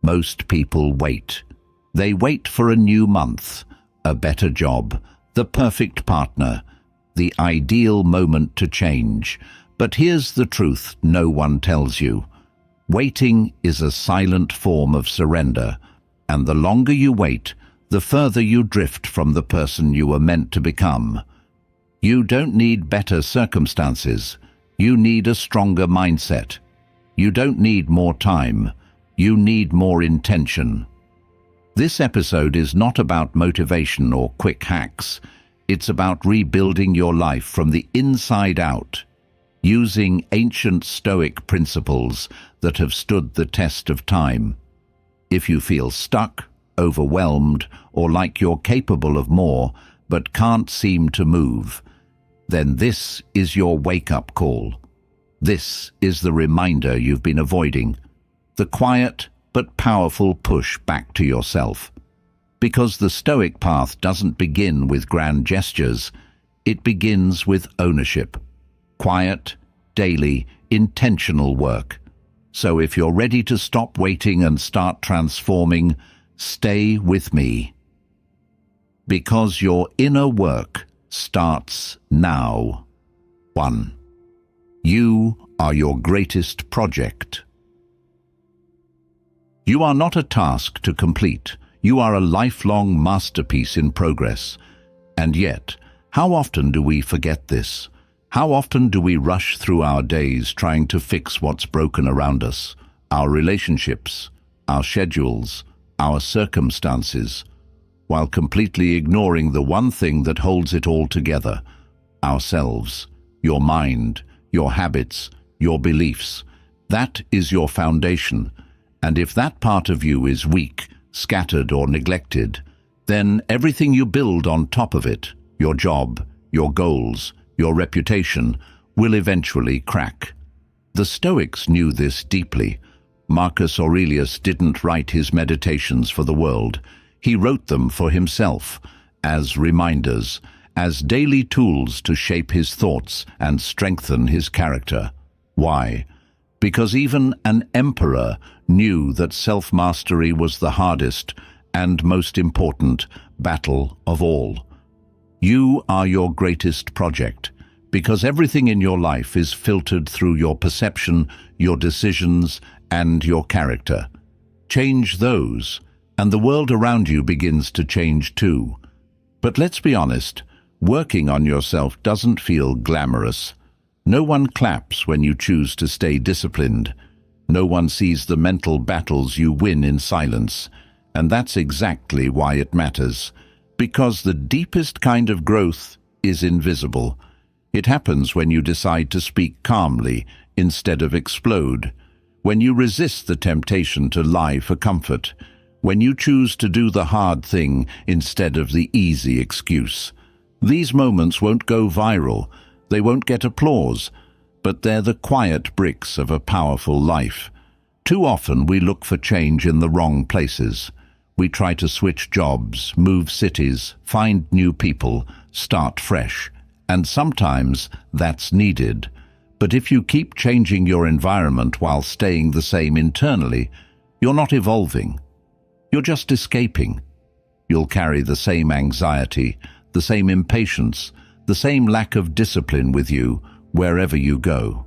Most people wait. They wait for a new month, a better job, the perfect partner, the ideal moment to change. But here's the truth no one tells you. Waiting is a silent form of surrender, and the longer you wait, the further you drift from the person you were meant to become. You don't need better circumstances. You need a stronger mindset. You don't need more time. You need more intention. This episode is not about motivation or quick hacks. It's about rebuilding your life from the inside out, using ancient Stoic principles that have stood the test of time. If you feel stuck, overwhelmed, or like you're capable of more but can't seem to move, then this is your wake-up call. This is the reminder you've been avoiding, the quiet but powerful push back to yourself. Because the Stoic path doesn't begin with grand gestures, it begins with ownership. Quiet, daily, intentional work. So if you're ready to stop waiting and start transforming, stay with me. Because your inner work starts now. 1. You are your greatest project. You are not a task to complete. You are a lifelong masterpiece in progress. And yet, how often do we forget this? How often do we rush through our days trying to fix what's broken around us? Our relationships, our schedules, our circumstances, while completely ignoring the one thing that holds it all together: ourselves, your mind, your habits, your beliefs. That is your foundation. And if that part of you is weak, scattered, or neglected, then everything you build on top of it, your job, your goals, your reputation, will eventually crack. The Stoics knew this deeply. Marcus Aurelius didn't write his meditations for the world. He wrote them for himself, as reminders, as daily tools to shape his thoughts and strengthen his character. Why? Because even an emperor knew that self-mastery was the hardest and most important battle of all. You are your greatest project, because everything in your life is filtered through your perception, your decisions, and your character. Change those, and the world around you begins to change too. But let's be honest, working on yourself doesn't feel glamorous. No one claps when you choose to stay disciplined. No one sees the mental battles you win in silence. And that's exactly why it matters. Because the deepest kind of growth is invisible. It happens when you decide to speak calmly instead of explode. When you resist the temptation to lie for comfort. When you choose to do the hard thing instead of the easy excuse. These moments won't go viral. They won't get applause, but they're the quiet bricks of a powerful life. Too often we look for change in the wrong places. We try to switch jobs, move cities, find new people, start fresh. And sometimes that's needed. But if you keep changing your environment while staying the same internally, you're not evolving. You're just escaping. You'll carry the same anxiety, the same impatience, the same lack of discipline with you wherever you go.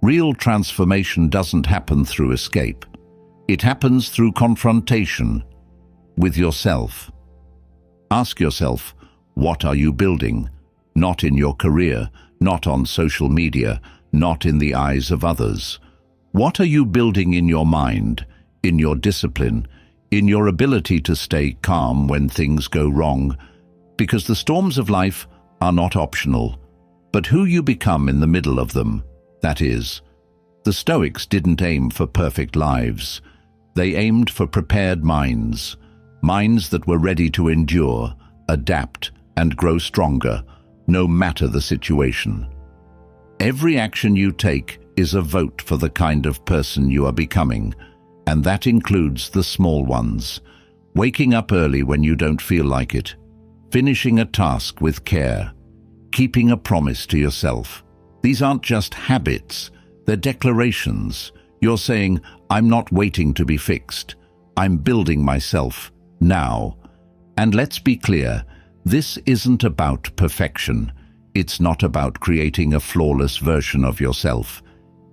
Real transformation doesn't happen through escape. It happens through confrontation with yourself. Ask yourself, what are you building? Not in your career, not on social media, not in the eyes of others. What are you building in your mind, in your discipline, in your ability to stay calm when things go wrong? Because the storms of life are not optional, but who you become in the middle of them, that is. The Stoics didn't aim for perfect lives. They aimed for prepared minds, minds that were ready to endure, adapt, and grow stronger, no matter the situation. Every action you take is a vote for the kind of person you are becoming, and that includes the small ones. Waking up early when you don't feel like it, finishing a task with care, keeping a promise to yourself. These aren't just habits, they're declarations. You're saying, I'm not waiting to be fixed. I'm building myself now. And let's be clear, this isn't about perfection. It's not about creating a flawless version of yourself.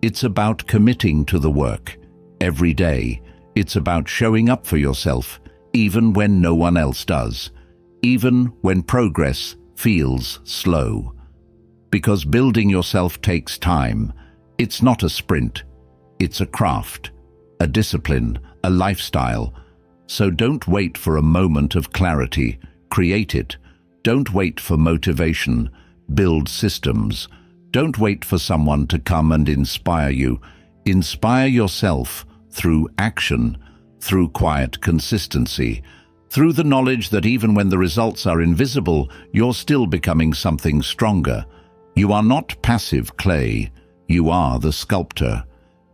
It's about committing to the work every day. It's about showing up for yourself, even when no one else does, even when progress feels slow. Because building yourself takes time. It's not a sprint. It's a craft, a discipline, a lifestyle. So don't wait for a moment of clarity. Create it. Don't wait for motivation. Build systems. Don't wait for someone to come and inspire you. Inspire yourself through action, through quiet consistency, through the knowledge that even when the results are invisible, you're still becoming something stronger. You are not passive clay. You are the sculptor.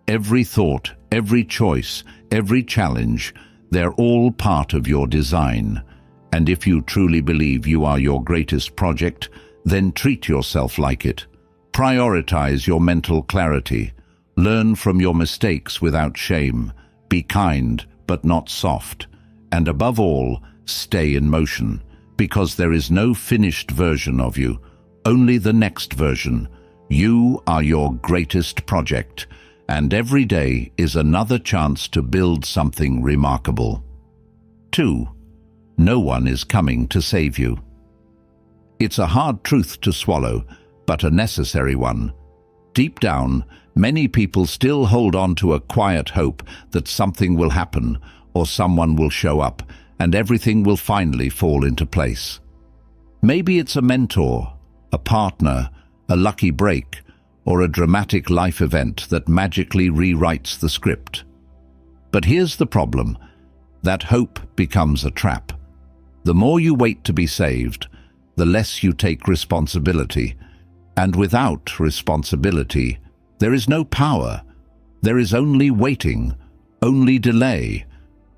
Every thought, every choice, every challenge, they're all part of your design. And if you truly believe you are your greatest project, then treat yourself like it. Prioritize your mental clarity. Learn from your mistakes without shame. Be kind, but not soft. And above all, stay in motion, because there is no finished version of you, only the next version. You are your greatest project, and every day is another chance to build something remarkable. 2. No one is coming to save you. It's a hard truth to swallow, but a necessary one. Deep down, many people still hold on to a quiet hope that something will happen or someone will show up and everything will finally fall into place. Maybe it's a mentor, a partner, a lucky break, or a dramatic life event that magically rewrites the script. But here's the problem: that hope becomes a trap. The more you wait to be saved, the less you take responsibility. And without responsibility, there is no power. There is only waiting, only delay,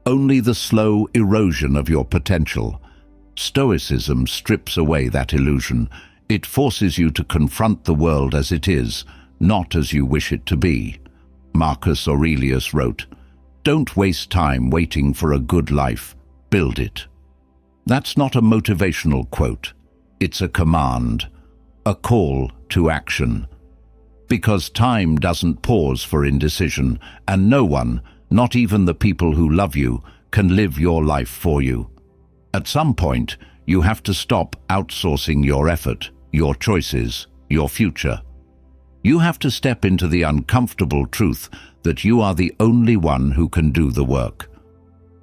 only the slow erosion of your potential. Stoicism strips away that illusion. It forces you to confront the world as it is, not as you wish it to be. Marcus Aurelius wrote, "Don't waste time waiting for a good life, build it." That's not a motivational quote. It's a command, a call to action. Because time doesn't pause for indecision, and no one, not even the people who love you, can live your life for you. At some point, you have to stop outsourcing your effort, your choices, your future. You have to step into the uncomfortable truth that you are the only one who can do the work.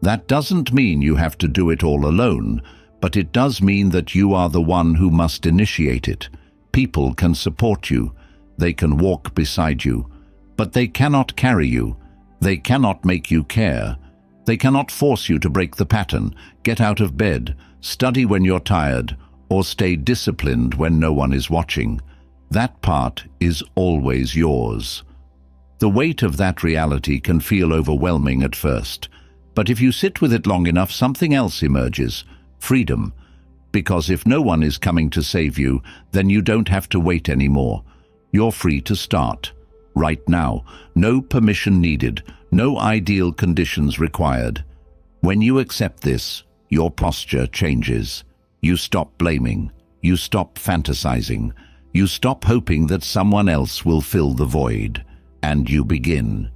That doesn't mean you have to do it all alone, but it does mean that you are the one who must initiate it. People can support you, they can walk beside you, but they cannot carry you. They cannot make you care. They cannot force you to break the pattern, get out of bed, study when you're tired, or stay disciplined when no one is watching. That part is always yours. The weight of that reality can feel overwhelming at first, but if you sit with it long enough, something else emerges: freedom. Because if no one is coming to save you, then you don't have to wait anymore. You're free to start. Right now, no permission needed, no ideal conditions required. When you accept this, your posture changes. You stop blaming. You stop fantasizing. You stop hoping that someone else will fill the void. And you begin.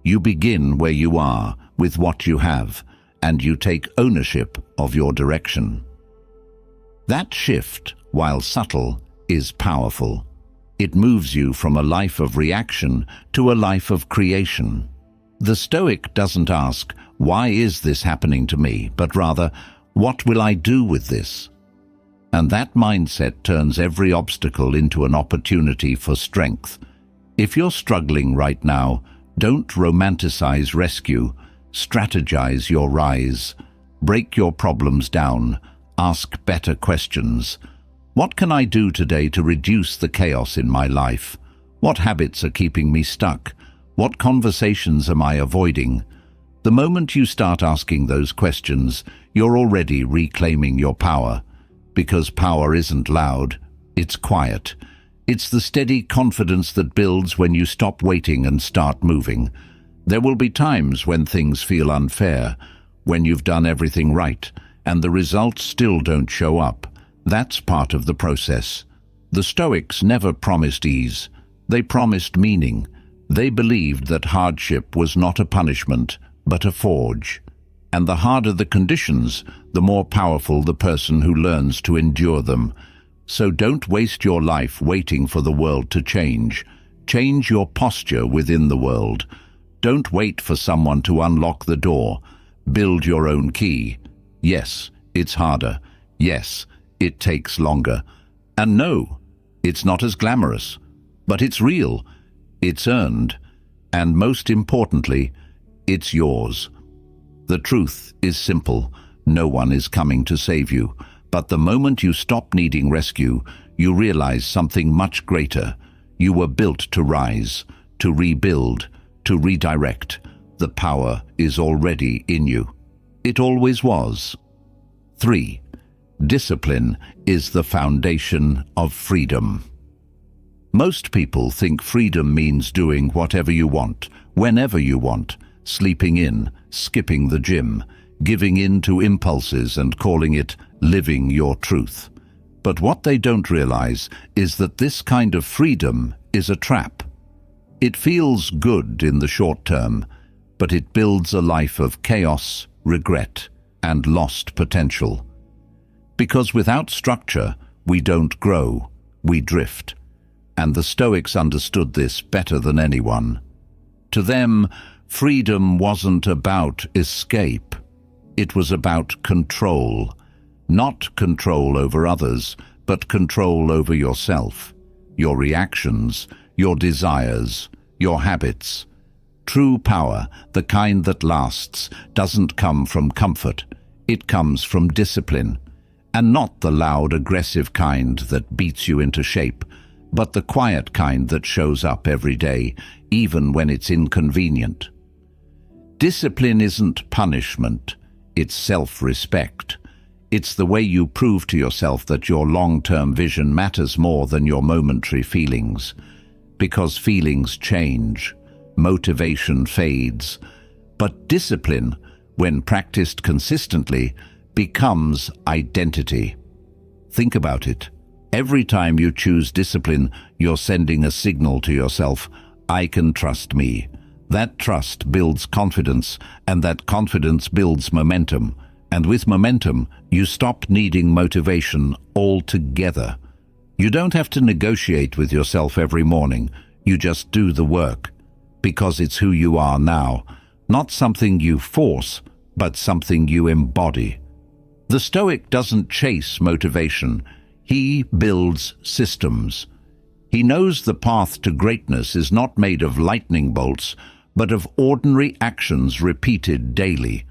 You begin where you are, with what you have, and you take ownership of your direction. That shift, while subtle, is powerful. It moves you from a life of reaction to a life of creation. The Stoic doesn't ask, "Why is this happening to me?" but rather, "What will I do with this?" And that mindset turns every obstacle into an opportunity for strength. If you're struggling right now, don't romanticize rescue. Strategize your rise. Break your problems down. Ask better questions. What can I do today to reduce the chaos in my life? What habits are keeping me stuck? What conversations am I avoiding? The moment you start asking those questions, you're already reclaiming your power. Because power isn't loud, it's quiet. It's the steady confidence that builds when you stop waiting and start moving. There will be times when things feel unfair, when you've done everything right, and the results still don't show up. That's part of the process. The Stoics never promised ease. They promised meaning. They believed that hardship was not a punishment, but a forge. And the harder the conditions, the more powerful the person who learns to endure them. So don't waste your life waiting for the world to change. Change your posture within the world. Don't wait for someone to unlock the door. Build your own key. Yes, it's harder. Yes, it takes longer. And no, it's not as glamorous. But it's real. It's earned. And most importantly, it's yours. The truth is simple. No one is coming to save you. But the moment you stop needing rescue, you realize something much greater. You were built to rise, to rebuild, to redirect. The power is already in you. It always was. 3. Discipline is the foundation of freedom. Most people think freedom means doing whatever you want, whenever you want, sleeping in, skipping the gym, giving in to impulses and calling it living your truth. But what they don't realize is that this kind of freedom is a trap. It feels good in the short term, but it builds a life of chaos, regret, and lost potential. Because without structure, we don't grow, we drift. And the Stoics understood this better than anyone. To them, freedom wasn't about escape. It was about control. Not control over others, but control over yourself, your reactions, your desires, your habits. True power, the kind that lasts, doesn't come from comfort. It comes from discipline. And not the loud, aggressive kind that beats you into shape, but the quiet kind that shows up every day, even when it's inconvenient. Discipline isn't punishment, it's self-respect. It's the way you prove to yourself that your long-term vision matters more than your momentary feelings. Because feelings change, motivation fades, but discipline, when practiced consistently, becomes identity. Think about it. Every time you choose discipline, you're sending a signal to yourself, I can trust me. That trust builds confidence, and that confidence builds momentum. And with momentum, you stop needing motivation altogether. You don't have to negotiate with yourself every morning. You just do the work. Because it's who you are now. Not something you force, but something you embody. The Stoic doesn't chase motivation. He builds systems. He knows the path to greatness is not made of lightning bolts, but of ordinary actions repeated daily.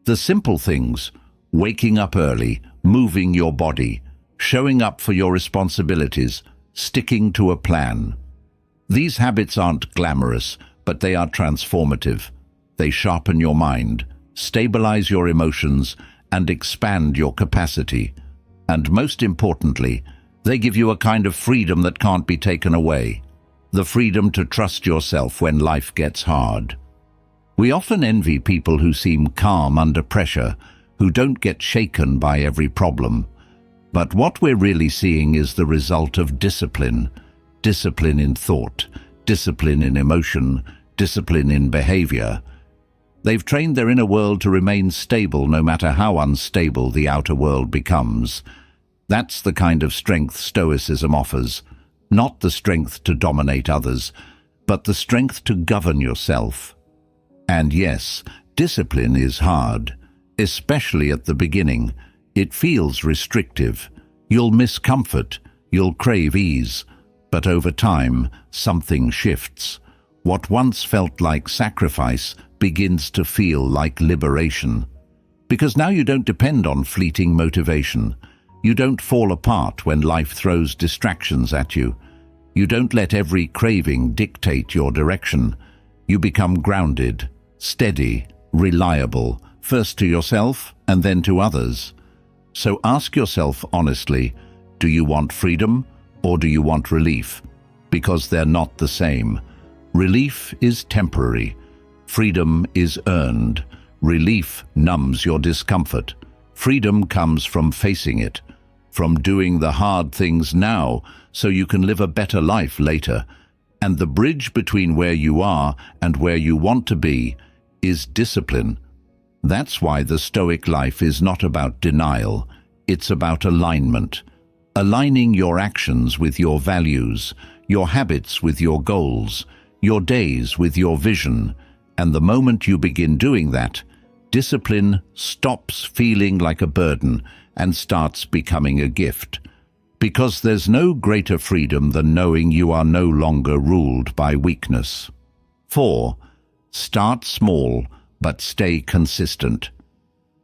The simple things, waking up early, moving your body, showing up for your responsibilities, sticking to a plan. These habits aren't glamorous, but they are transformative. They sharpen your mind, stabilize your emotions, and expand your capacity. And most importantly, they give you a kind of freedom that can't be taken away. The freedom to trust yourself when life gets hard. We often envy people who seem calm under pressure, who don't get shaken by every problem. But what we're really seeing is the result of discipline. Discipline in thought, discipline in emotion, discipline in behavior. They've trained their inner world to remain stable no matter how unstable the outer world becomes. That's the kind of strength Stoicism offers. Not the strength to dominate others, but the strength to govern yourself. And yes, discipline is hard, especially at the beginning. It feels restrictive. You'll miss comfort, you'll crave ease. But over time, something shifts. What once felt like sacrifice begins to feel like liberation. Because now you don't depend on fleeting motivation. You don't fall apart when life throws distractions at you. You don't let every craving dictate your direction. You become grounded, steady, reliable, first to yourself and then to others. So ask yourself honestly, do you want freedom or do you want relief? Because they're not the same. Relief is temporary. Freedom is earned. Relief numbs your discomfort. Freedom comes from facing it, from doing the hard things now so you can live a better life later. And the bridge between where you are and where you want to be is discipline. That's why the Stoic life is not about denial, it's about alignment. Aligning your actions with your values, your habits with your goals, your days with your vision. And the moment you begin doing that, discipline stops feeling like a burden and starts becoming a gift. Because there's no greater freedom than knowing you are no longer ruled by weakness. 4. Start small, but stay consistent.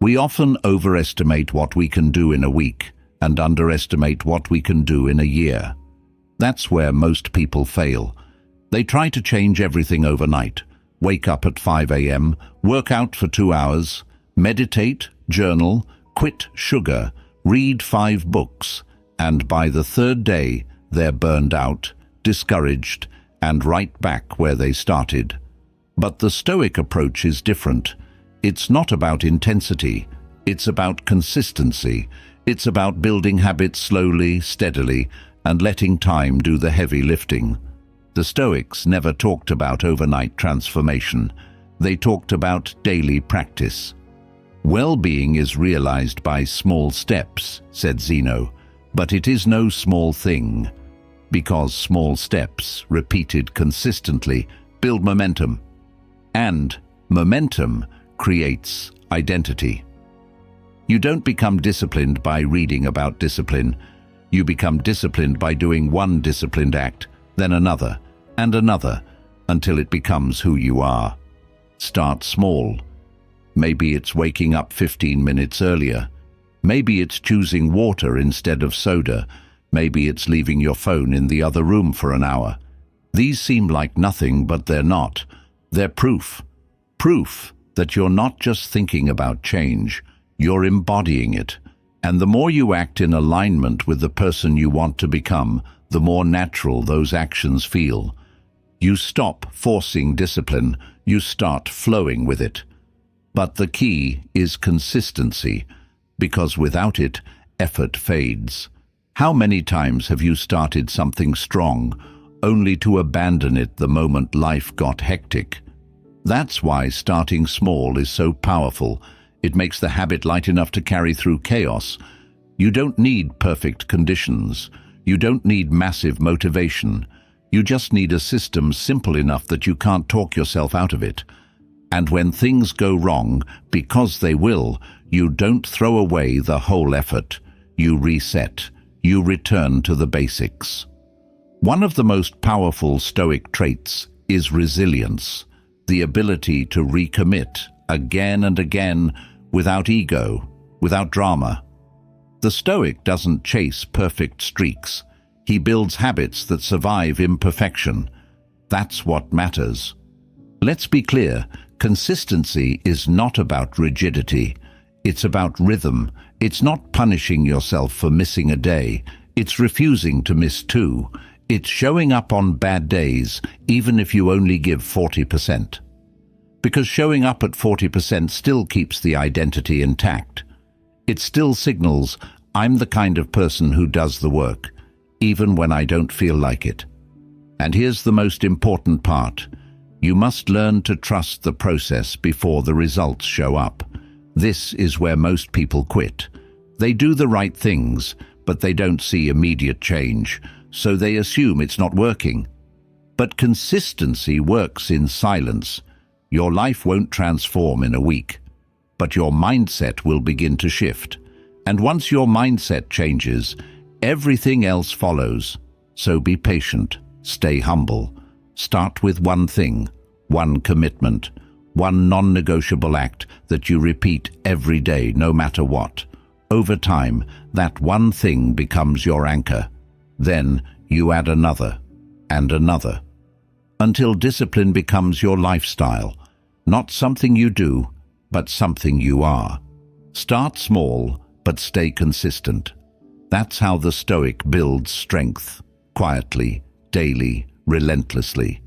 We often overestimate what we can do in a week and underestimate what we can do in a year. That's where most people fail. They try to change everything overnight. Wake up at 5 a.m., work out for 2 hours, meditate, journal, quit sugar, read 5 books, and by the 3rd day, they're burned out, discouraged, and right back where they started. But the Stoic approach is different. It's not about intensity, it's about consistency. It's about building habits slowly, steadily, and letting time do the heavy lifting. The Stoics never talked about overnight transformation. They talked about daily practice. Well-being is realized by small steps, said Zeno, but it is no small thing, because small steps, repeated consistently, build momentum. And momentum creates identity. You don't become disciplined by reading about discipline. You become disciplined by doing one disciplined act, then another, and another, until it becomes who you are. Start small. Maybe it's waking up 15 minutes earlier. Maybe it's choosing water instead of soda. Maybe it's leaving your phone in the other room for an hour. These seem like nothing, but they're not. They're proof. Proof that you're not just thinking about change, you're embodying it. And the more you act in alignment with the person you want to become, the more natural those actions feel. You stop forcing discipline, you start flowing with it. But the key is consistency, because without it, effort fades. How many times have you started something strong, only to abandon it the moment life got hectic? That's why starting small is so powerful. It makes the habit light enough to carry through chaos. You don't need perfect conditions. You don't need massive motivation. You just need a system simple enough that you can't talk yourself out of it. And when things go wrong, because they will, you don't throw away the whole effort. You reset. You return to the basics. One of the most powerful Stoic traits is resilience, the ability to recommit again and again without ego, without drama. The Stoic doesn't chase perfect streaks. He builds habits that survive imperfection. That's what matters. Let's be clear, consistency is not about rigidity. It's about rhythm. It's not punishing yourself for missing a day. It's refusing to miss 2. It's showing up on bad days, even if you only give 40%. Because showing up at 40% still keeps the identity intact. It still signals, I'm the kind of person who does the work, even when I don't feel like it. And here's the most important part. You must learn to trust the process before the results show up. This is where most people quit. They do the right things, but they don't see immediate change, so they assume it's not working. But consistency works in silence. Your life won't transform in a week, but your mindset will begin to shift. And once your mindset changes, everything else follows. So be patient, stay humble. Start with one thing, one commitment, one non-negotiable act that you repeat every day, no matter what. Over time, that one thing becomes your anchor. Then you add another and another, until discipline becomes your lifestyle, not something you do, but something you are. Start small, but stay consistent. That's how the Stoic builds strength, quietly, daily, relentlessly.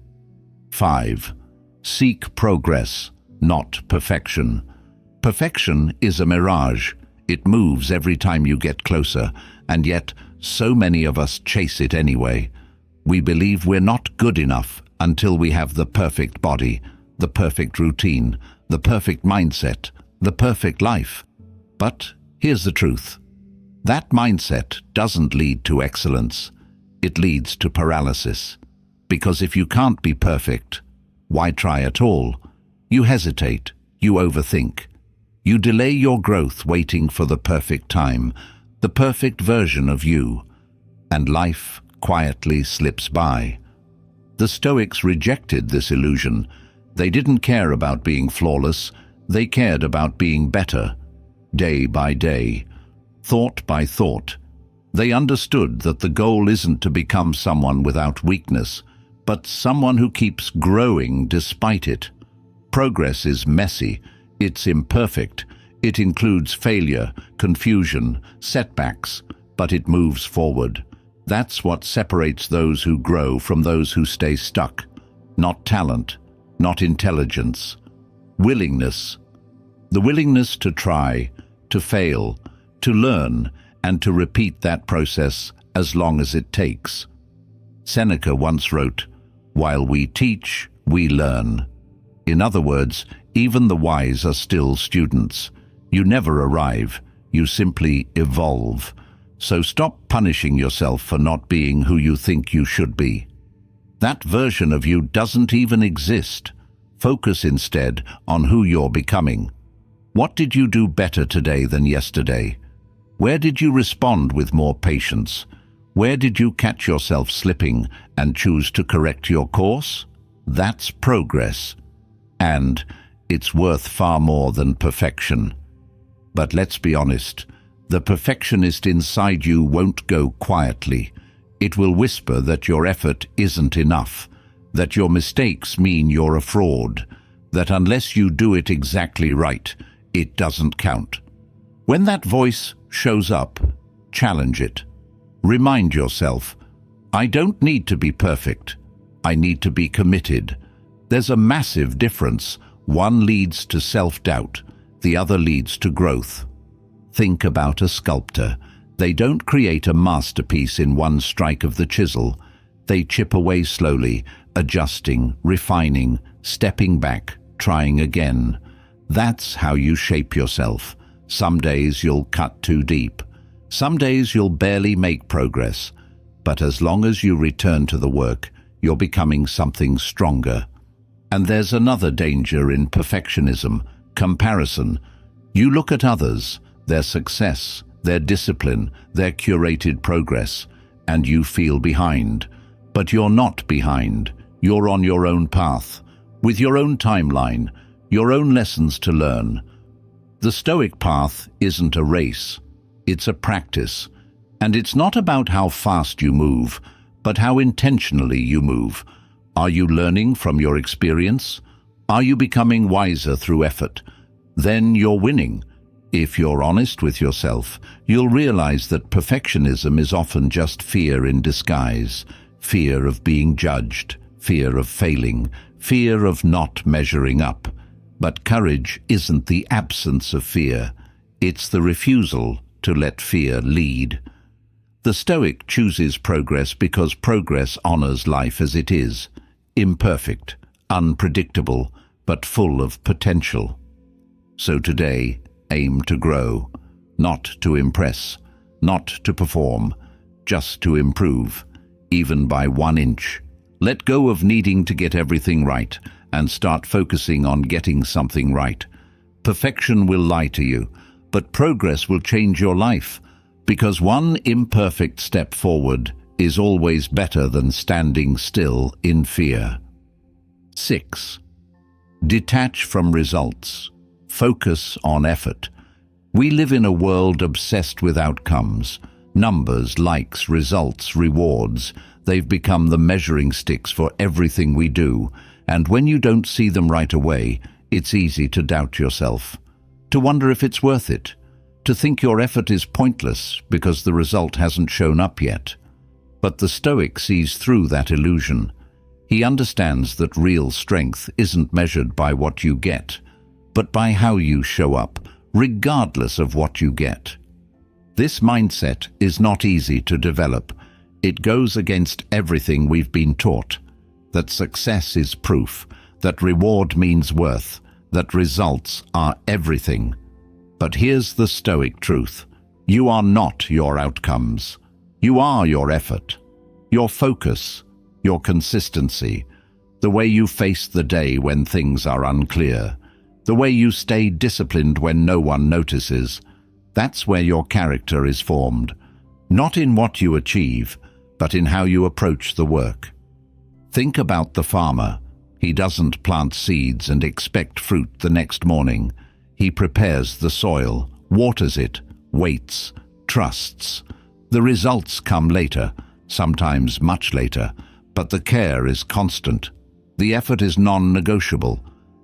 5. Seek progress, not perfection. Perfection is a mirage. It moves every time you get closer, and yet so many of us chase it anyway. We believe we're not good enough until we have the perfect body, the perfect routine, the perfect mindset, the perfect life. But here's the truth. That mindset doesn't lead to excellence. It leads to paralysis. Because if you can't be perfect, why try at all? You hesitate, you overthink. You delay your growth waiting for the perfect time, the perfect version of you, and life quietly slips by. The Stoics rejected this illusion. They didn't care about being flawless, they cared about being better, day by day, thought by thought. They understood that the goal isn't to become someone without weakness, but someone who keeps growing despite it. Progress is messy, it's imperfect, it includes failure, confusion, setbacks, but it moves forward. That's what separates those who grow from those who stay stuck. Not talent, not intelligence. Willingness. The willingness to try, to fail, to learn, and to repeat that process as long as it takes. Seneca once wrote, "While we teach, we learn." In other words, even the wise are still students. You never arrive, you simply evolve. So stop punishing yourself for not being who you think you should be. That version of you doesn't even exist. Focus instead on who you're becoming. What did you do better today than yesterday? Where did you respond with more patience? Where did you catch yourself slipping and choose to correct your course? That's progress. And it's worth far more than perfection. But let's be honest, the perfectionist inside you won't go quietly. It will whisper that your effort isn't enough, that your mistakes mean you're a fraud, that unless you do it exactly right, it doesn't count. When that voice shows up, challenge it. Remind yourself, I don't need to be perfect. I need to be committed. There's a massive difference. One leads to self-doubt, the other leads to growth. Think about a sculptor. They don't create a masterpiece in one strike of the chisel. They chip away slowly, adjusting, refining, stepping back, trying again. That's how you shape yourself. Some days you'll cut too deep. Some days you'll barely make progress. But as long as you return to the work, you're becoming something stronger. And there's another danger in perfectionism, comparison. You look at others, their success, their discipline, their curated progress, and you feel behind. But you're not behind. You're on your own path, with your own timeline, your own lessons to learn. The Stoic path isn't a race, it's a practice. And it's not about how fast you move, but how intentionally you move. Are you learning from your experience? Are you becoming wiser through effort? Then you're winning. If you're honest with yourself, you'll realize that perfectionism is often just fear in disguise. Fear of being judged, fear of failing, fear of not measuring up. But courage isn't the absence of fear. It's the refusal to let fear lead. The Stoic chooses progress because progress honors life as it is, imperfect, unpredictable, but full of potential. So today, aim to grow, not to impress, not to perform, just to improve, even by 1 inch. Let go of needing to get everything right and start focusing on getting something right. Perfection will lie to you, but progress will change your life, because one imperfect step forward is always better than standing still in fear. 6. Detach from results. Focus on effort. We live in a world obsessed with outcomes. Numbers, likes, results, rewards. They've become the measuring sticks for everything we do. And when you don't see them right away, it's easy to doubt yourself, to wonder if it's worth it, to think your effort is pointless because the result hasn't shown up yet. But the Stoic sees through that illusion. He understands that real strength isn't measured by what you get, but but by how you show up, regardless of what you get. This mindset is not easy to develop. It goes against everything we've been taught, that success is proof, that reward means worth, that results are everything. But here's the Stoic truth. You are not your outcomes. You are your effort, your focus, your consistency, the way you face the day when things are unclear, the way you stay disciplined when no one notices. That's where your character is formed, not in what you achieve, but in how you approach the work. Think about the farmer. He doesn't plant seeds and expect fruit the next morning. He prepares the soil, waters it, waits, trusts. The results come later, sometimes much later, but the care is constant. The effort is non-negotiable.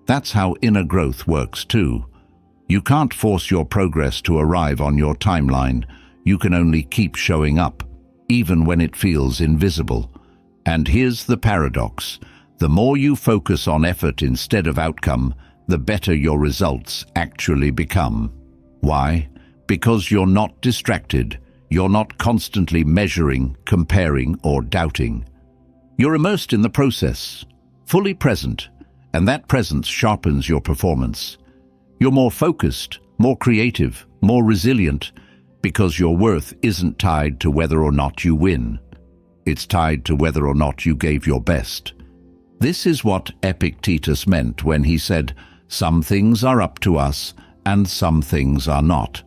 That's how inner growth works too. You can't force your progress to arrive on your timeline. You can only keep showing up, even when it feels invisible. And here's the paradox. The more you focus on effort instead of outcome, the better your results actually become. Why? Because you're not distracted. You're not constantly measuring, comparing, or doubting. You're immersed in the process, fully present, and that presence sharpens your performance. You're more focused, more creative, more resilient, because your worth isn't tied to whether or not you win. It's tied to whether or not you gave your best. This is what Epictetus meant when he said, "Some things are up to us, and some things are not."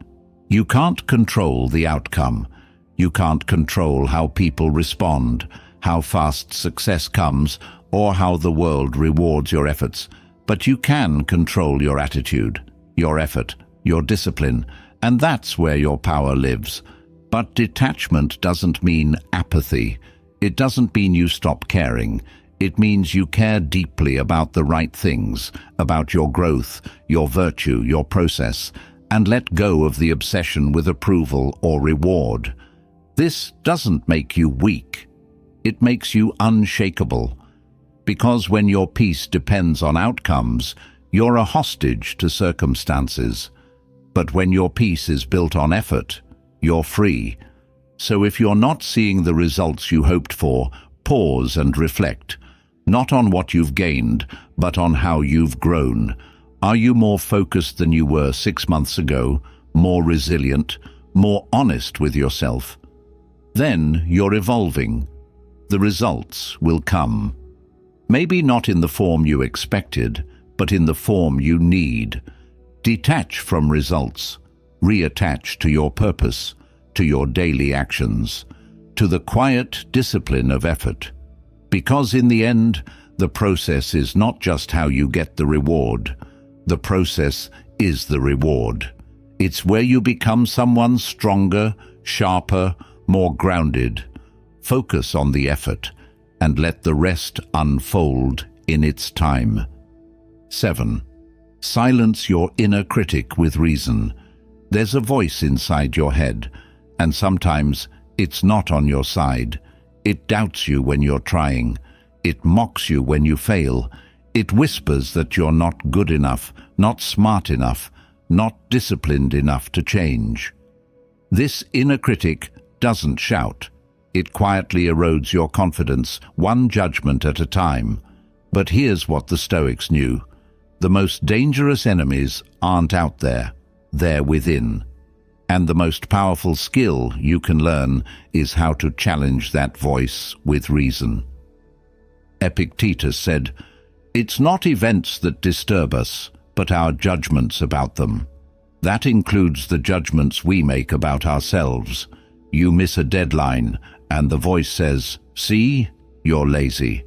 You can't control the outcome. You can't control how people respond, how fast success comes, or how the world rewards your efforts. But you can control your attitude, your effort, your discipline, and that's where your power lives. But detachment doesn't mean apathy. It doesn't mean you stop caring. It means you care deeply about the right things, about your growth, your virtue, your process, and let go of the obsession with approval or reward. This doesn't make you weak. It makes you unshakable. Because when your peace depends on outcomes, you're a hostage to circumstances. But when your peace is built on effort, you're free. So if you're not seeing the results you hoped for, pause and reflect. Not on what you've gained, but on how you've grown. Are you more focused than you were 6 months ago, more resilient, more honest with yourself? Then you're evolving. The results will come. Maybe not in the form you expected, but in the form you need. Detach from results. Reattach to your purpose, to your daily actions, to the quiet discipline of effort. Because in the end, the process is not just how you get the reward. The process is the reward. It's where you become someone stronger, sharper, more grounded. Focus on the effort and let the rest unfold in its time. 7. Silence your inner critic with reason. There's a voice inside your head, and sometimes it's not on your side. It doubts you when you're trying. It mocks you when you fail. It whispers that you're not good enough, not smart enough, not disciplined enough to change. This inner critic doesn't shout. It quietly erodes your confidence, one judgment at a time. But here's what the Stoics knew. The most dangerous enemies aren't out there, they're within. And the most powerful skill you can learn is how to challenge that voice with reason. Epictetus said, "It's not events that disturb us, but our judgments about them. That includes the judgments we make about ourselves. You miss a deadline, and the voice says, 'See, you're lazy.'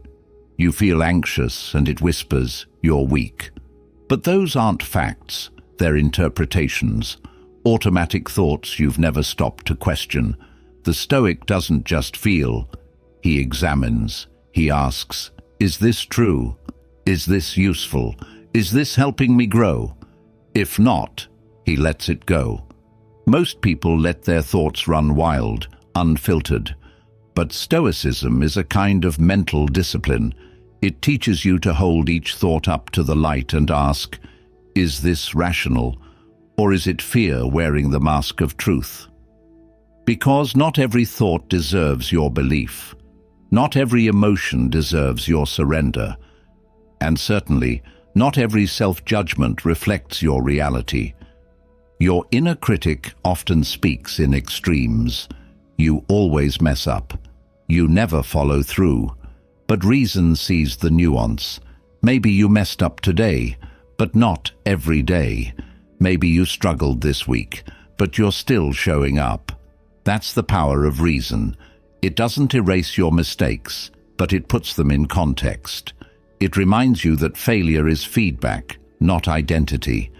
You feel anxious, and it whispers, 'You're weak.' But those aren't facts, they're interpretations, automatic thoughts you've never stopped to question. The Stoic doesn't just feel, he examines. He asks, 'Is this true? Is this useful? Is this helping me grow?' If not, he lets it go. Most people let their thoughts run wild, unfiltered. But Stoicism is a kind of mental discipline. It teaches you to hold each thought up to the light and ask, Is this rational, or is it fear wearing the mask of truth? Because not every thought deserves your belief. Not every emotion deserves your surrender. And certainly, not every self-judgment reflects your reality. Your inner critic often speaks in extremes. You always mess up. You never follow through. But reason sees the nuance. Maybe you messed up today, but not every day. Maybe you struggled this week, but you're still showing up. That's the power of reason. It doesn't erase your mistakes, but it puts them in context. It reminds you that failure is feedback, not identity.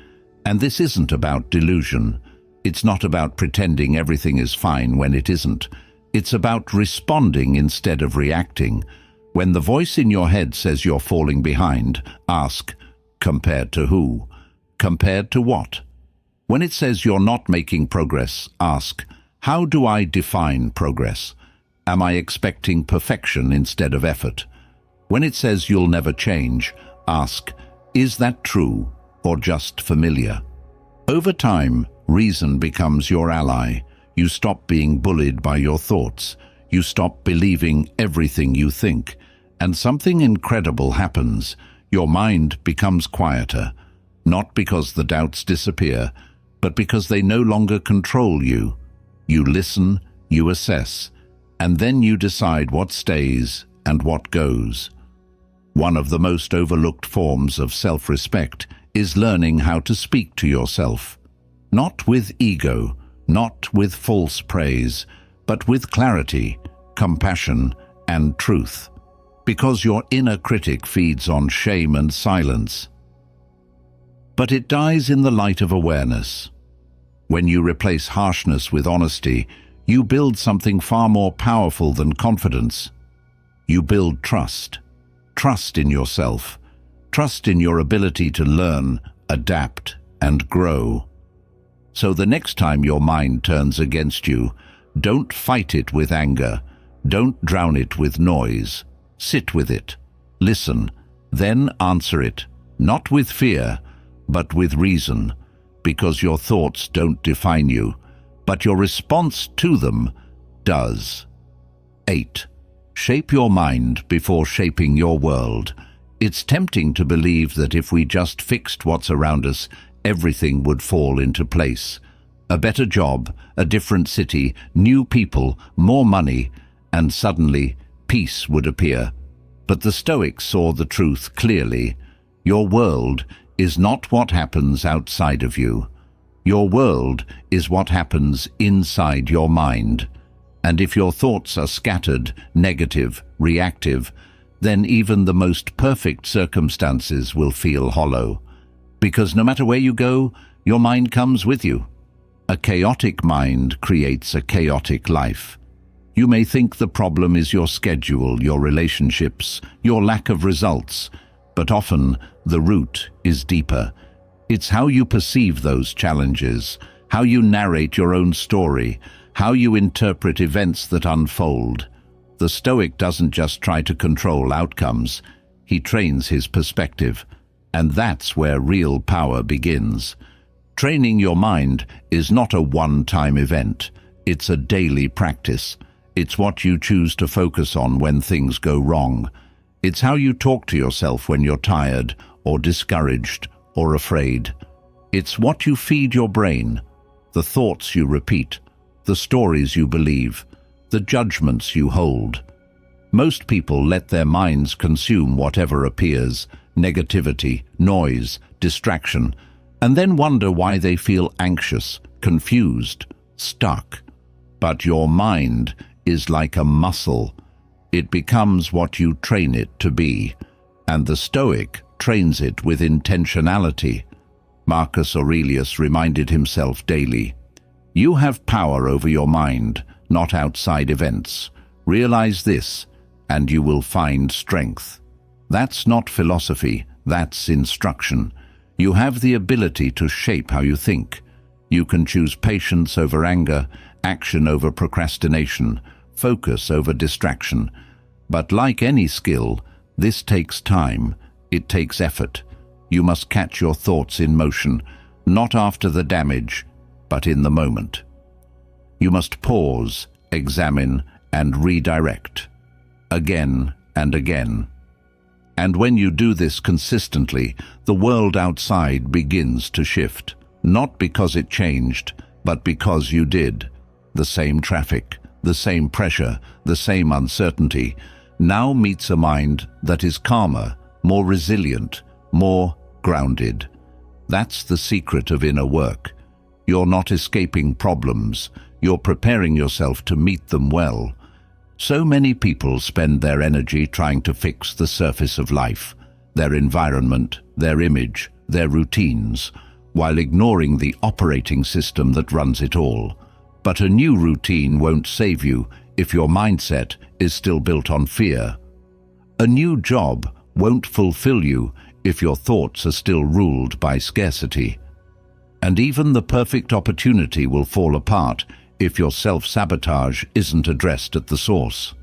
And this isn't about delusion. It's not about pretending everything is fine when it isn't. It's about responding instead of reacting. When the voice in your head says you're falling behind, ask, compared to who? Compared to what? When it says you're not making progress, ask, how do I define progress? Am I expecting perfection instead of effort? When it says you'll never change, ask, is that true or just familiar? Over time, reason becomes your ally. You stop being bullied by your thoughts. You stop believing everything you think. And something incredible happens. Your mind becomes quieter, not because the doubts disappear, but because they no longer control you. You listen, you assess, and then you decide what stays and what goes. One of the most overlooked forms of self-respect is learning how to speak to yourself. Not with ego, not with false praise, but with clarity, compassion, and truth. Because your inner critic feeds on shame and silence. But it dies in the light of awareness. When you replace harshness with honesty, you build something far more powerful than confidence. You build trust. Trust in yourself. Trust in your ability to learn, adapt, and grow. So the next time your mind turns against you, don't fight it with anger. Don't drown it with noise. Sit with it. Listen. Then answer it. Not with fear, but with reason. Because your thoughts don't define you, but your response to them does. 8. Shape your mind before shaping your world. It's tempting to believe that if we just fixed what's around us, everything would fall into place. A better job, a different city, new people, more money, and suddenly peace would appear. But the Stoics saw the truth clearly. Your world is not what happens outside of you. Your world is what happens inside your mind. And if your thoughts are scattered, negative, reactive, then even the most perfect circumstances will feel hollow. Because no matter where you go, your mind comes with you. A chaotic mind creates a chaotic life. You may think the problem is your schedule, your relationships, your lack of results, but often the root is deeper. It's how you perceive those challenges, how you narrate your own story, how you interpret events that unfold. The Stoic doesn't just try to control outcomes, he trains his perspective. And that's where real power begins. Training your mind is not a one-time event. It's a daily practice. It's what you choose to focus on when things go wrong. It's how you talk to yourself when you're tired or discouraged or afraid. It's what you feed your brain, the thoughts you repeat, the stories you believe, the judgments you hold. Most people let their minds consume whatever appears, negativity, noise, distraction, and then wonder why they feel anxious, confused, stuck. But your mind is like a muscle. It becomes what you train it to be, and the Stoic trains it with intentionality. Marcus Aurelius reminded himself daily, "You have power over your mind, not outside events. Realize this, and you will find strength." That's not philosophy, that's instruction. You have the ability to shape how you think. You can choose patience over anger, action over procrastination, focus over distraction. But like any skill, this takes time. It takes effort. You must catch your thoughts in motion, not after the damage, but in the moment. You must pause, examine, and redirect, again and again. And when you do this consistently, the world outside begins to shift, not because it changed, but because you did. The same traffic, the same pressure, the same uncertainty, now meets a mind that is calmer, more resilient, more grounded. That's the secret of inner work. You're not escaping problems, you're preparing yourself to meet them well. So many people spend their energy trying to fix the surface of life, their environment, their image, their routines, while ignoring the operating system that runs it all. But a new routine won't save you if your mindset is still built on fear. A new job won't fulfill you if your thoughts are still ruled by scarcity. And even the perfect opportunity will fall apart if your self-sabotage isn't addressed at the source.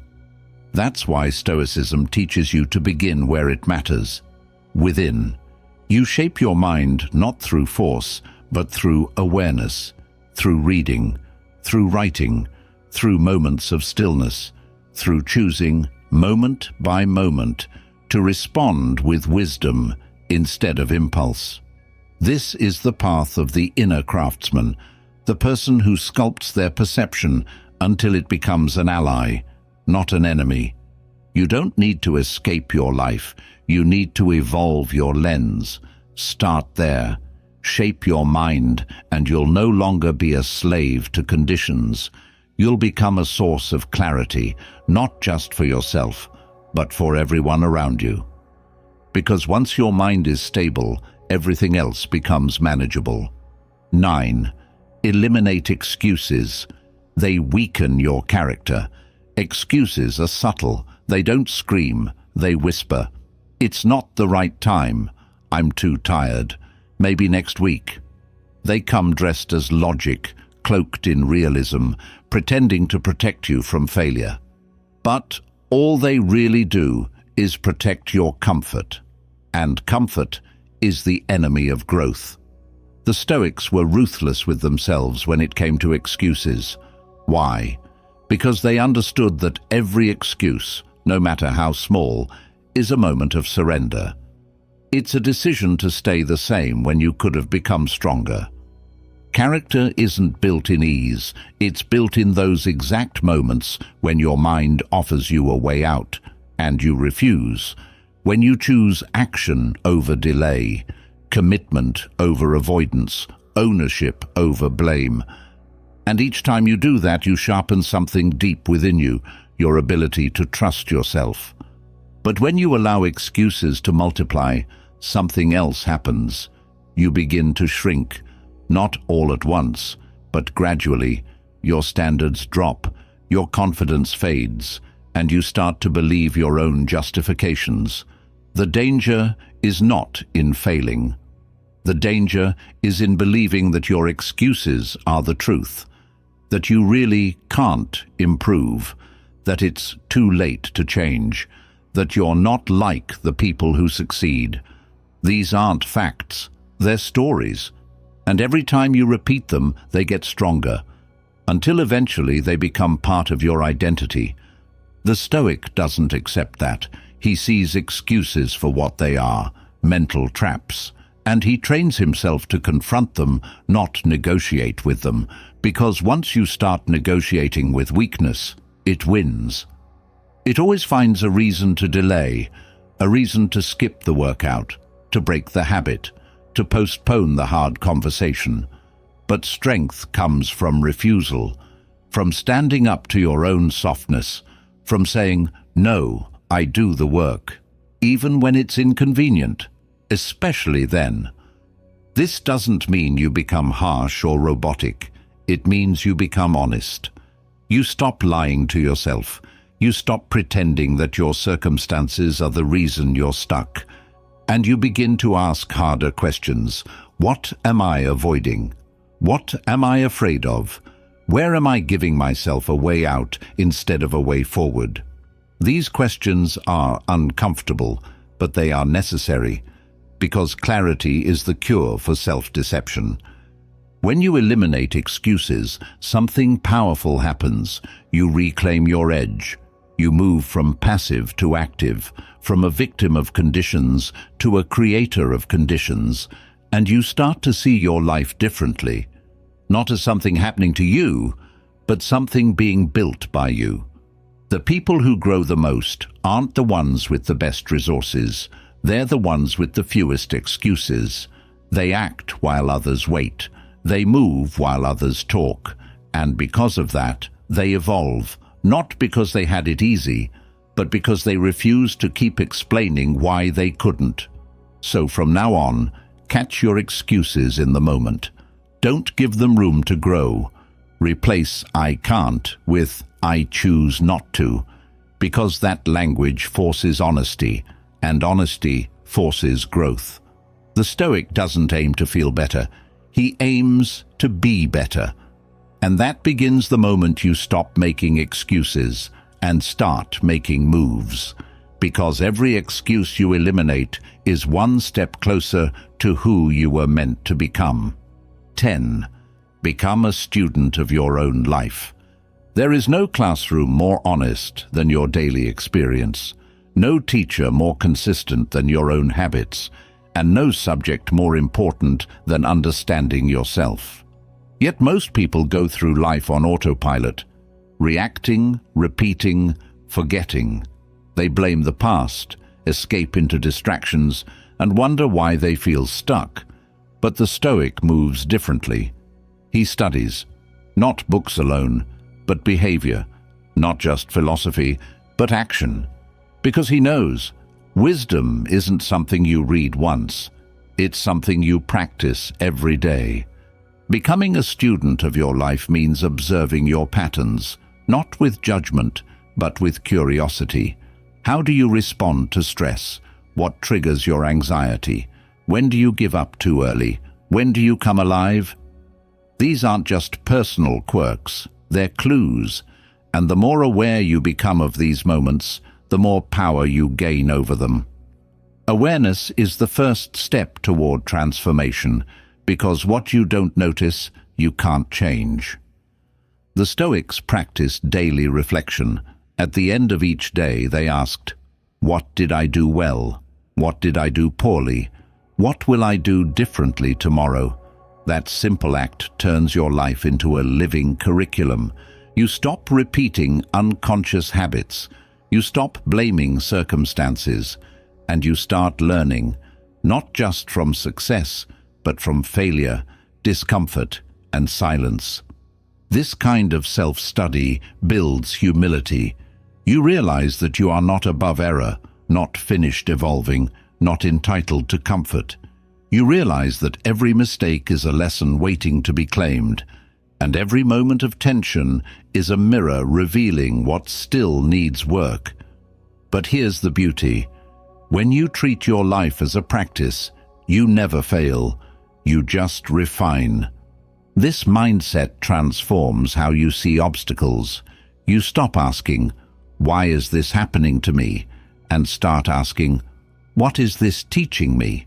That's why Stoicism teaches you to begin where it matters, within. You shape your mind not through force, but through awareness, through reading, through writing, through moments of stillness, through choosing, moment by moment, to respond with wisdom instead of impulse. This is the path of the inner craftsman, the person who sculpts their perception until it becomes an ally, not an enemy. You don't need to escape your life, you need to evolve your lens. Start there. Shape your mind, and you'll no longer be a slave to conditions. You'll become a source of clarity, not just for yourself, but for everyone around you. Because once your mind is stable, everything else becomes manageable. 9. Eliminate excuses. They weaken your character. Excuses are subtle. They don't scream, they whisper. It's not the right time. I'm too tired. Maybe next week. They come dressed as logic, cloaked in realism, pretending to protect you from failure. But all they really do is protect your comfort. And comfort is the enemy of growth. The Stoics were ruthless with themselves when it came to excuses. Why? Because they understood that every excuse, no matter how small, is a moment of surrender. It's a decision to stay the same when you could have become stronger. Character isn't built in ease, it's built in those exact moments when your mind offers you a way out, and you refuse. When you choose action over delay, commitment over avoidance, ownership over blame. And each time you do that, you sharpen something deep within you, your ability to trust yourself. But when you allow excuses to multiply, something else happens. You begin to shrink, not all at once, but gradually. Your standards drop, your confidence fades, and you start to believe your own justifications. The danger is not in failing. The danger is in believing that your excuses are the truth, that you really can't improve, that it's too late to change, that you're not like the people who succeed. These aren't facts, they're stories, and every time you repeat them, they get stronger, until eventually they become part of your identity. The Stoic doesn't accept that. He sees excuses for what they are, mental traps, and he trains himself to confront them, not negotiate with them, because once you start negotiating with weakness, it wins. It always finds a reason to delay, a reason to skip the workout, to break the habit, to postpone the hard conversation. But strength comes from refusal, from standing up to your own softness, from saying, "No, I do the work," even when it's inconvenient, especially then. This doesn't mean you become harsh or robotic. It means you become honest. You stop lying to yourself. You stop pretending that your circumstances are the reason you're stuck. And you begin to ask harder questions. What am I avoiding? What am I afraid of? Where am I giving myself a way out instead of a way forward? These questions are uncomfortable, but they are necessary. because clarity is the cure for self-deception. When you eliminate excuses, something powerful happens. You reclaim your edge. You move from passive to active, from a victim of conditions to a creator of conditions, and you start to see your life differently, not as something happening to you, but something being built by you. The people who grow the most aren't the ones with the best resources. They're the ones with the fewest excuses. They act while others wait. They move while others talk. And because of that, they evolve, not because they had it easy, but because they refused to keep explaining why they couldn't. So from now on, catch your excuses in the moment. Don't give them room to grow. Replace "I can't" with "I choose not to," because that language forces honesty, and honesty forces growth. The Stoic doesn't aim to feel better. He aims to be better. And that begins the moment you stop making excuses and start making moves. Because every excuse you eliminate is one step closer to who you were meant to become. 10. Become a student of your own life. There is no classroom more honest than your daily experience, no teacher more consistent than your own habits, and no subject more important than understanding yourself. Yet most people go through life on autopilot, reacting, repeating, forgetting. They blame the past, escape into distractions, and wonder why they feel stuck. But the Stoic moves differently. He studies, not books alone, but behavior, not just philosophy, but action. Because he knows, wisdom isn't something you read once, it's something you practice every day. Becoming a student of your life means observing your patterns, not with judgment, but with curiosity. How do you respond to stress? What triggers your anxiety? When do you give up too early? When do you come alive? These aren't just personal quirks, they're clues, and the more aware you become of these moments, the more power you gain over them. Awareness is the first step toward transformation, because what you don't notice, you can't change. The Stoics practiced daily reflection. At the end of each day, they asked, "What did I do well? What did I do poorly? What will I do differently tomorrow?" That simple act turns your life into a living curriculum. You stop repeating unconscious habits. You stop blaming circumstances, and you start learning, not just from success, but from failure, discomfort, and silence. This kind of self-study builds humility. You realize that you are not above error, not finished evolving, not entitled to comfort. You realize that every mistake is a lesson waiting to be claimed, and every moment of tension is a mirror revealing what still needs work. But here's the beauty. When you treat your life as a practice, you never fail. You just refine. This mindset transforms how you see obstacles. You stop asking, "Why is this happening to me?" and start asking, "What is this teaching me?"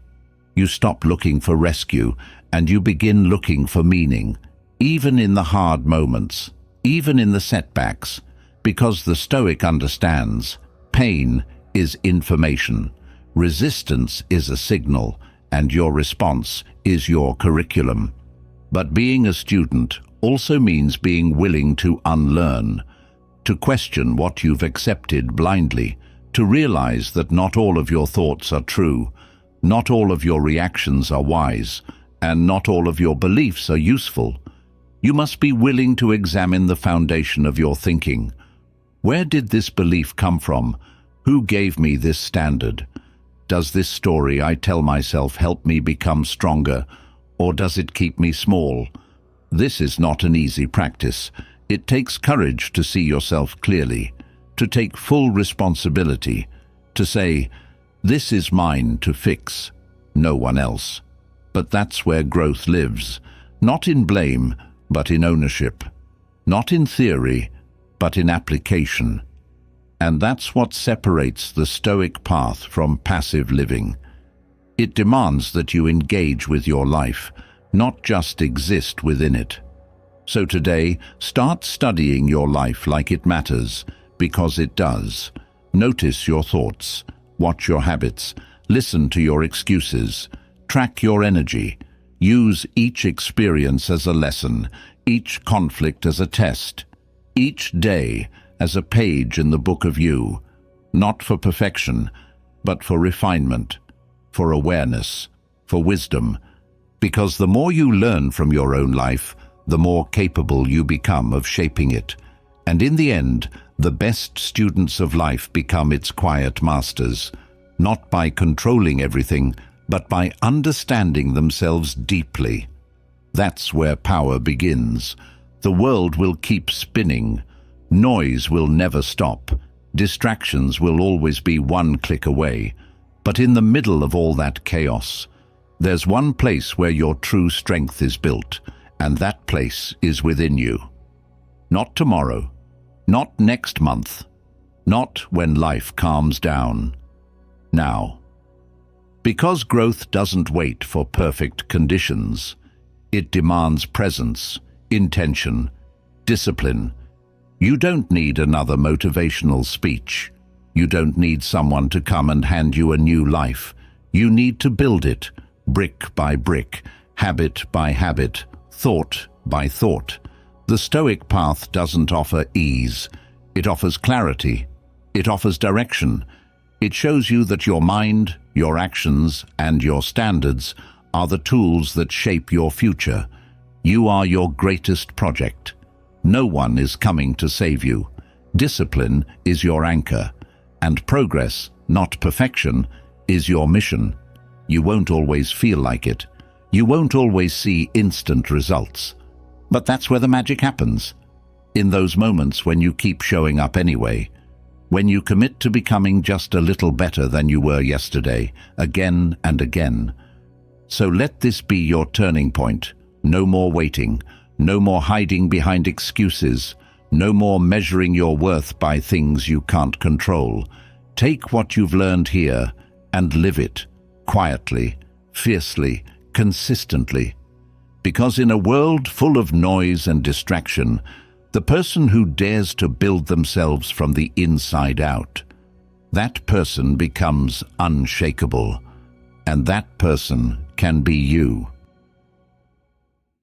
You stop looking for rescue and you begin looking for meaning, even in the hard moments, even in the setbacks, because the Stoic understands pain is information, resistance is a signal, and your response is your curriculum. But being a student also means being willing to unlearn, to question what you've accepted blindly, to realize that not all of your thoughts are true, not all of your reactions are wise, and not all of your beliefs are useful. You must be willing to examine the foundation of your thinking. Where did this belief come from? Who gave me this standard? Does this story I tell myself help me become stronger, or does it keep me small? This is not an easy practice. It takes courage to see yourself clearly, to take full responsibility, to say, "This is mine to fix, no one else." But that's where growth lives, not in blame, but in ownership, not in theory, but in application. And that's what separates the Stoic path from passive living. It demands that you engage with your life, not just exist within it. So today, start studying your life like it matters, because it does. Notice your thoughts, watch your habits, listen to your excuses, track your energy. Use each experience as a lesson, each conflict as a test, each day as a page in the book of you, not for perfection, but for refinement, for awareness, for wisdom, because the more you learn from your own life, the more capable you become of shaping it. And in the end, the best students of life become its quiet masters, not by controlling everything, but by understanding themselves deeply. That's where power begins. The world will keep spinning. Noise will never stop. Distractions will always be one click away. But in the middle of all that chaos, there's one place where your true strength is built, and that place is within you. Not tomorrow, not next month, not when life calms down. Now. Because growth doesn't wait for perfect conditions. It demands presence, intention, discipline. You don't need another motivational speech. You don't need someone to come and hand you a new life. You need to build it, brick by brick, habit by habit, thought by thought. The Stoic path doesn't offer ease. It offers clarity. It offers direction. It shows you that your mind, your actions, and your standards are the tools that shape your future. You are your greatest project. No one is coming to save you. Discipline is your anchor, and progress, not perfection, is your mission. You won't always feel like it. You won't always see instant results. But that's where the magic happens. In those moments when you keep showing up anyway, when you commit to becoming just a little better than you were yesterday, again and again. So let this be your turning point. No more waiting, no more hiding behind excuses, no more measuring your worth by things you can't control. Take what you've learned here and live it, quietly, fiercely, consistently. Because in a world full of noise and distraction, the person who dares to build themselves from the inside out, that person becomes unshakable, and that person can be you.